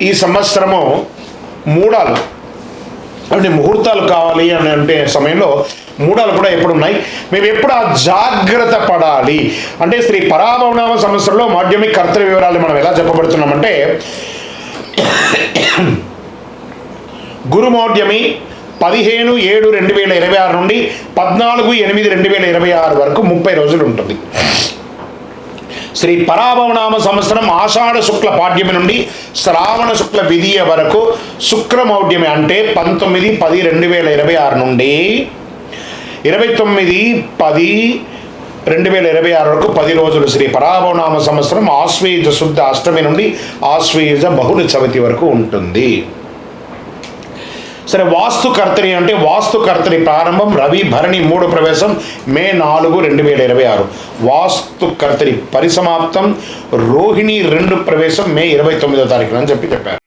ఈ సంవత్సరము మూడాలు అంటే ముహూర్తాలు కావాలి అని అంటే సమయంలో మూడాలు కూడా ఎప్పుడు ఉన్నాయి. మేము ఎప్పుడు ఆ జాగ్రత్త పడాలి అంటే శ్రీ పరాభవనామ సంవత్సరంలో మాధ్యమిక కర్తవ్య వివరాలు మనం ఎలా చెప్పబడుతున్నామంటే గురుమౌఢ్యమి 15/7/2026 నుండి 14/8/2026 వరకు 30 రోజులు ఉంటుంది. శ్రీ పరాభవనామ సంవత్సరం ఆషాఢ శుక్ల పాడ్యమి నుండి శ్రావణ శుక్ల విధియ వరకు శుక్రమౌఢ్యమి అంటే 19/10/2026 నుండి 29/10/2026 వరకు 10 రోజులు శ్రీ పరాభవనామ సంవత్సరం ఆశ్వయుజ శుద్ధ అష్టమి నుండి ఆశ్వయుజ బహుళ చవితి వరకు ఉంటుంది. సరే, వాస్తుకర్తరి అంటే వాస్తుకర్తరి ప్రారంభం రవి భరణి 3 ప్రవేశం మే 4, 2026. వాస్తుకర్తరి పరిసమాప్తం రోహిణి 2 ప్రవేశం మే 29వ తారీఖున అని చెప్పారు.